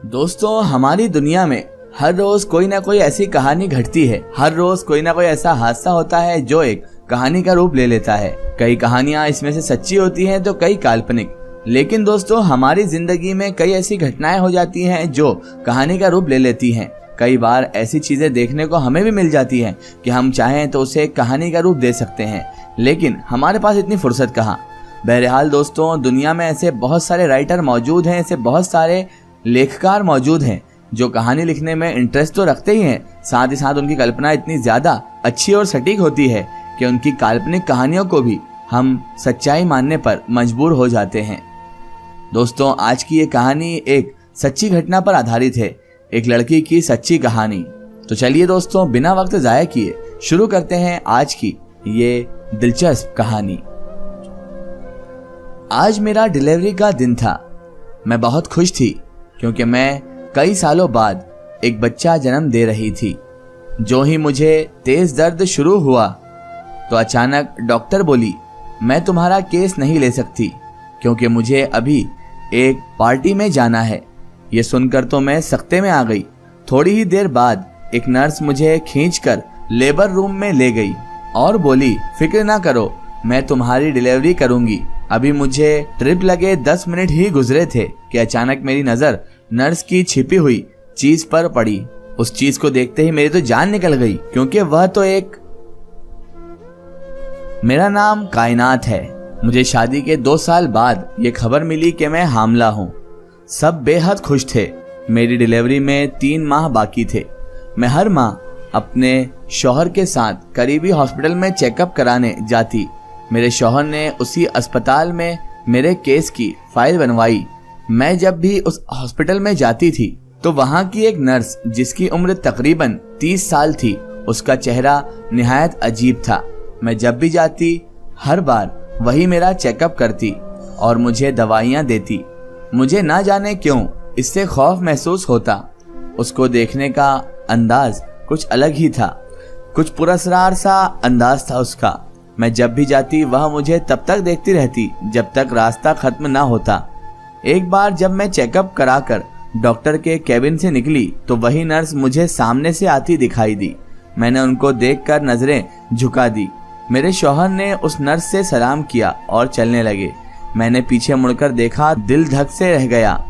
दोस्तों, हमारी दुनिया में हर रोज कोई ना कोई ऐसी कहानी घटती है। हर रोज कोई ना कोई ऐसा हादसा होता है जो एक कहानी का रूप ले लेता है। कई कहानियां इसमें से सच्ची होती हैं तो कई काल्पनिक। लेकिन दोस्तों, हमारी जिंदगी में कई ऐसी घटनाएं हो जाती हैं जो कहानी का रूप ले लेती हैं। कई बार ऐसी चीजें देखने को हमें भी मिल जाती हैं कि हम चाहें तो उसे एक कहानी का रूप दे सकते हैं, लेकिन हमारे पास इतनी फुर्सत कहाँ। बहरहाल दोस्तों, दुनिया में ऐसे बहुत सारे राइटर मौजूद हैं, ऐसे बहुत सारे लेखकार मौजूद हैं जो कहानी लिखने में इंटरेस्ट तो रखते ही हैं, साथ ही साथ उनकी कल्पना इतनी ज्यादा अच्छी और सटीक होती है कि उनकी काल्पनिक कहानियों को भी हम सच्चाई मानने पर मजबूर हो जाते हैं। दोस्तों, आज की ये कहानी एक सच्ची घटना पर आधारित है, एक लड़की की सच्ची कहानी। तो चलिए दोस्तों, बिना वक्त जाया किए शुरू करते हैं आज की ये दिलचस्प कहानी। आज मेरा डिलीवरी का दिन था। मैं बहुत खुश थी क्योंकि मैं कई सालों बाद एक बच्चा जन्म दे रही थी। जो ही मुझे तेज दर्द शुरू हुआ तो अचानक डॉक्टर बोली, मैं तुम्हारा केस नहीं ले सकती क्योंकि मुझे अभी एक पार्टी में जाना है। ये सुनकर तो मैं सख्ते में आ गई। थोड़ी ही देर बाद एक नर्स मुझे खींचकर लेबर रूम में ले गई और बोली, फिक्र ना करो, मैं तुम्हारी डिलीवरी करूंगी। अभी मुझे ट्रिप लगे 10 मिनट ही गुजरे थे कि अचानक मेरी नजर नर्स की छिपी हुई चीज पर पड़ी। उस चीज को देखते ही मेरी तो जान निकल गई, क्योंकि वह तो एक मेरा नाम कायनात है। मुझे शादी के 2 साल बाद ये खबर मिली कि मैं हामला हूँ। सब बेहद खुश थे। मेरी डिलीवरी में 3 माह बाकी थे। मैं हर माह अपने शौहर के साथ करीबी हॉस्पिटल में चेकअप कराने जाती। मेरे शौहर ने उसी अस्पताल में मेरे केस की फाइल बनवाई। मैं जब भी उस हॉस्पिटल में जाती थी तो वहाँ की एक नर्स, जिसकी उम्र तकरीबन 30 साल थी, उसका चेहरा निहायत अजीब था। मैं जब भी जाती हर बार वही मेरा चेकअप करती और मुझे दवाइयाँ देती। मुझे ना जाने क्यों इससे खौफ महसूस होता। उसको देखने का अंदाज कुछ अलग ही था, कुछ पुरस्कार सा अंदाज था उसका। मैं जब भी जाती वह मुझे तब तक देखती रहती जब तक रास्ता खत्म ना होता। एक बार जब मैं चेकअप कराकर डॉक्टर के केबिन से निकली तो वही नर्स मुझे सामने से आती दिखाई दी। मैंने उनको देखकर नजरें झुका दी। मेरे शौहर ने उस नर्स से सलाम किया और चलने लगे। मैंने पीछे मुड़कर देखा, दिल धक से रह गया।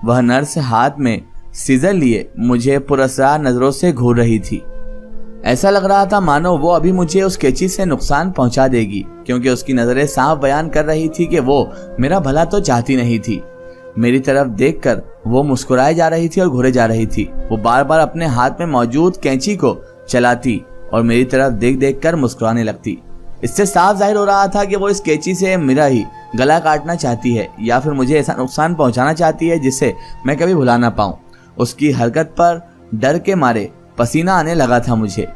वह नर्स हाथ में सीजर लिए मुझे पुरस्कार नजरों से घूर रही थी। ऐसा लग रहा था मानो वो अभी मुझे उस कैंची से नुकसान पहुंचा देगी, क्योंकि उसकी नजरें साफ बयान कर रही थी कि वो मेरा भला तो चाहती नहीं थी। मेरी तरफ देखकर वो मुस्कुराए जा रही थी और घूरे जा रही थी। वो बार बार अपने हाथ में मौजूद कैंची को चलाती और मेरी तरफ देख देख कर मुस्कुराने लगती। इससे साफ जाहिर हो रहा था कि वो इस कैंची से मेरा ही गला काटना चाहती है या फिर मुझे ऐसा नुकसान पहुंचाना चाहती है जिससे मैं कभी भुला ना पाऊं। उसकी हरकत पर डर के मारे पसीना आने लगा था मुझे।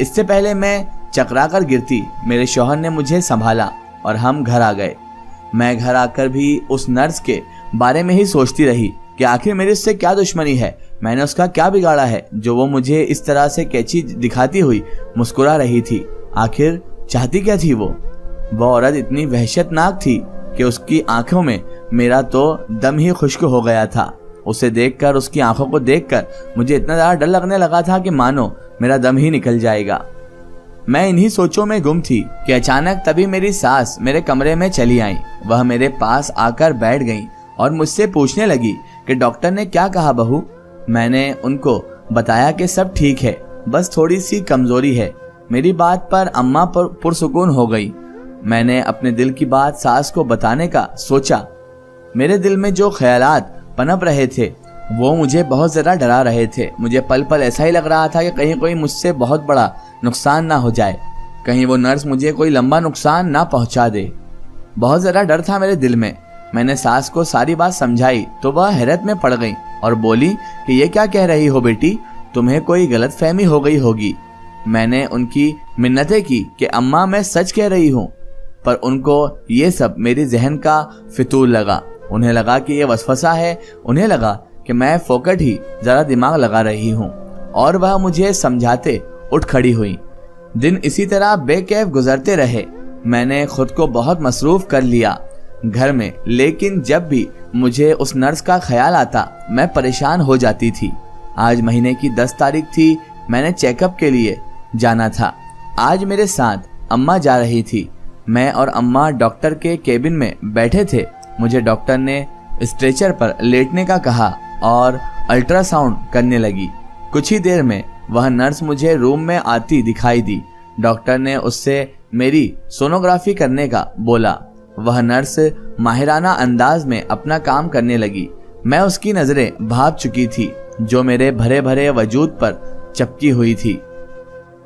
इससे पहले मैं चकरा कर गिरती, मेरे शौहर ने मुझे संभाला और हम घर आ गए। मैं घर आकर भी उस नर्स के बारे में ही सोचती रही कि आखिर मेरी उससे क्या दुश्मनी है, मैंने उसका क्या बिगाड़ा है जो वो मुझे इस तरह से कैंची दिखाती हुई मुस्कुरा रही थी। आखिर चाहती क्या थी वो औरत इतनी वहशतनाक थी कि उसकी आंखों में मेरा तो दम ही खुश्क हो गया था। उसे देखकर, उसकी आंखों को देखकर मुझे इतना ज्यादा डर लगने लगा था कि मानो मेरा दम ही निकल जाएगा। मैं इन्हीं सोचों में गुम थी कि अचानक तभी मेरी सास मेरे कमरे में चली आई। वह मेरे पास आकर बैठ गई और मुझसे पूछने लगी कि डॉक्टर ने क्या कहा बहू। मैंने उनको बताया कि सब ठीक है, बस थोड़ी सी कमजोरी है। मेरी बात पर अम्मा पुरसुकून हो गई। मैंने अपने दिल की बात सास को बताने का सोचा। मेरे दिल में जो ख्यालात पनप रहे थे वो मुझे बहुत ज़्यादा डरा रहे थे। मुझे पल पल ऐसा ही लग रहा था कि कहीं कोई मुझसे बहुत बड़ा नुकसान ना हो जाए, कहीं वो नर्स मुझे कोई लंबा नुकसान ना पहुंचा दे। बहुत ज़्यादा डर था मेरे दिल में। मैंने सास को सारी बात समझाई तो वह हैरत में पड़ गई और बोली कि ये क्या कह रही हो बेटी, तुम्हें कोई गलतफहमी हो गई होगी। मैंने उनकी मिन्नतें की कि अम्मा मैं सच कह रही हूँ, पर उनको ये सब मेरी जहन का फितूर लगा। उन्हें लगा कि ये वसवसा है, उन्हें लगा कि मैं फोकट ही ज़रा दिमाग लगा रही हूँ और वह मुझे समझाते उठ खड़ी हुई। दिन इसी तरह बेकैफ गुजरते रहे। मैंने खुद को बहुत मसरूफ कर लिया। घर में, लेकिन जब भी मुझे उस नर्स का ख्याल आता मैं परेशान हो जाती थी। आज महीने की 10 तारीख थी। मैंने चेकअप के लिए जाना था। आज मेरे साथ अम्मा जा रही थी। मैं और अम्मा डॉक्टर के केबिन में बैठे थे। मुझे डॉक्टर ने स्ट्रेचर पर लेटने का कहा और अल्ट्रासाउंड करने लगी। कुछ ही देर में वह नर्स मुझे रूम में आती दिखाई दी। डॉक्टर ने उससे मेरी सोनोग्राफी करने का बोला। वह नर्स माहिराना अंदाज में अपना काम करने लगी। मैं उसकी नजरें भाप चुकी थी जो मेरे भरे भरे वजूद पर चपकी हुई थी।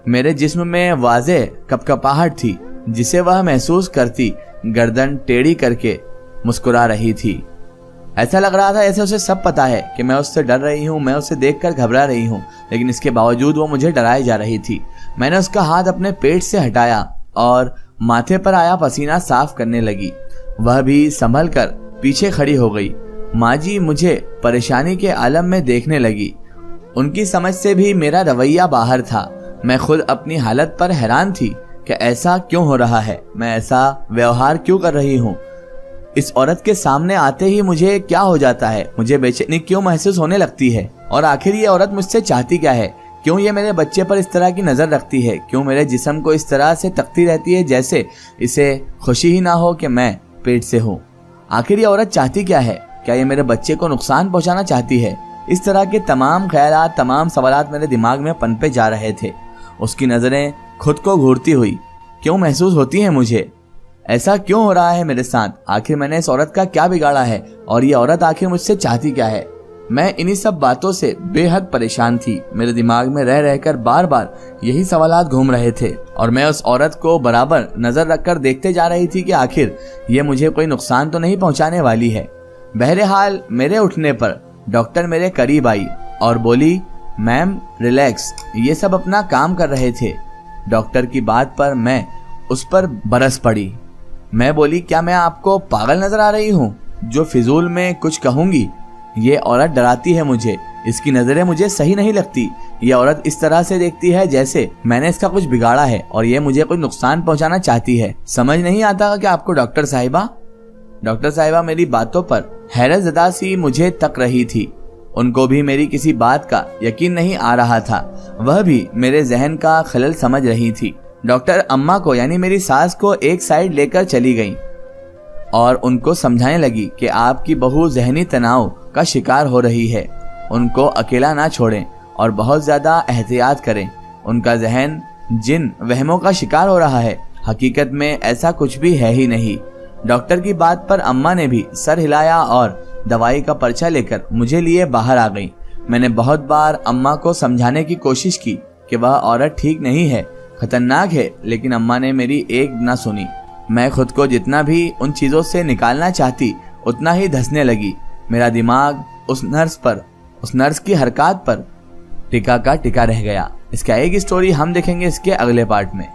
मेरे जिस्म में वाज़े कपकपाहट थी जिसे वह महसूस करती गर्दन टेढ़ी करके मुस्कुरा रही थी। ऐसा लग रहा था जैसे उसे सब पता है कि मैं उससे डर रही हूँ, मैं उसे देखकर घबरा रही हूँ, लेकिन इसके बावजूद वो मुझे डराए जा रही थी। मैंने उसका हाथ अपने पेट से हटाया और माथे पर आया पसीना साफ करने लगी। वह भी संभल कर पीछे खड़ी हो गई। माँ जी मुझे परेशानी के आलम में देखने लगी। उनकी समझ से भी मेरा रवैया बाहर था। मैं खुद अपनी हालत पर हैरान थी कि ऐसा क्यों हो रहा है, मैं ऐसा व्यवहार क्यों कर रही हूँ। इस औरत के सामने आते ही मुझे क्या हो जाता है, मुझे बेचैनी क्यों महसूस होने लगती है, और आखिर ये औरत मुझसे चाहती क्या है? क्यों ये मेरे बच्चे पर इस तरह की नजर रखती है? क्यों मेरे जिस्म को इस तरह से तकती रहती है जैसे इसे खुशी ही ना हो कि मैं पेट से हूँ? आखिर ये औरत चाहती क्या है? क्या ये मेरे बच्चे को नुकसान पहुंचाना चाहती है? इस तरह के तमाम ख्यालात, तमाम सवालात मेरे दिमाग में पनपे जा रहे थे। उसकी नजरें खुद को घूरती हुई क्यों महसूस होती हैं मुझे? ऐसा क्यों हो रहा है मेरे साथ? आखिर मैंने इस औरत का क्या बिगाड़ा है और ये औरत आखिर मुझसे चाहती क्या है? मैं इन्हीं सब बातों से बेहद परेशान थी। मेरे दिमाग में रह रहकर बार बार यही सवालात घूम रहे थे और मैं उस औरत को बराबर नजर रखकर देखते जा रही थी कि आखिर ये मुझे कोई नुकसान तो नहीं पहुंचाने वाली है। बहरहाल मेरे उठने पर डॉक्टर मेरे करीब आई और बोली, मैम रिलैक्स, ये सब अपना काम कर रहे थे। डॉक्टर की बात पर मैं उस पर बरस पड़ी। मैं बोली, क्या मैं आपको पागल नजर आ रही हूँ जो फिजूल में कुछ कहूंगी? ये औरत डराती है मुझे, इसकी नजरें मुझे सही नहीं लगती। ये औरत इस तरह से देखती है जैसे मैंने इसका कुछ बिगाड़ा है और ये मुझे कोई नुकसान पहुंचाना चाहती है। समझ नहीं आता कि आपको डॉक्टर साहिबा? डॉक्टर साहिबा मेरी बातों पर हैरत ज़दा सी मुझे तक रही थी। उनको भी मेरी किसी बात का यकीन नहीं आ रहा था। वह भी मेरे जहन का खलल समझ रही थी। डॉक्टर अम्मा को यानी मेरी सास को एक साइड लेकर चली गई और उनको समझाने लगी कि आपकी बहू जहनी तनाव का शिकार हो रही है, उनको अकेला ना छोड़ें और बहुत ज़्यादा एहतियात करें। उनका जहन जिन वहमों का शिकार हो रहा है, हकीकत में ऐसा कुछ भी है ही नहीं। डॉक्टर की बात पर अम्मा ने भी सर हिलाया और दवाई का पर्चा लेकर मुझे लिए बाहर आ गई। मैंने बहुत बार अम्मा को समझाने की कोशिश की कि वह औरत ठीक नहीं है, खतरनाक है, लेकिन अम्मा ने मेरी एक ना सुनी। मैं खुद को जितना भी उन चीज़ों से निकालना चाहती उतना ही धंसने लगी। मेरा दिमाग उस नर्स की हरकत पर टिका का टिका रह गया। इसका एक स्टोरी हम देखेंगे इसके अगले पार्ट में।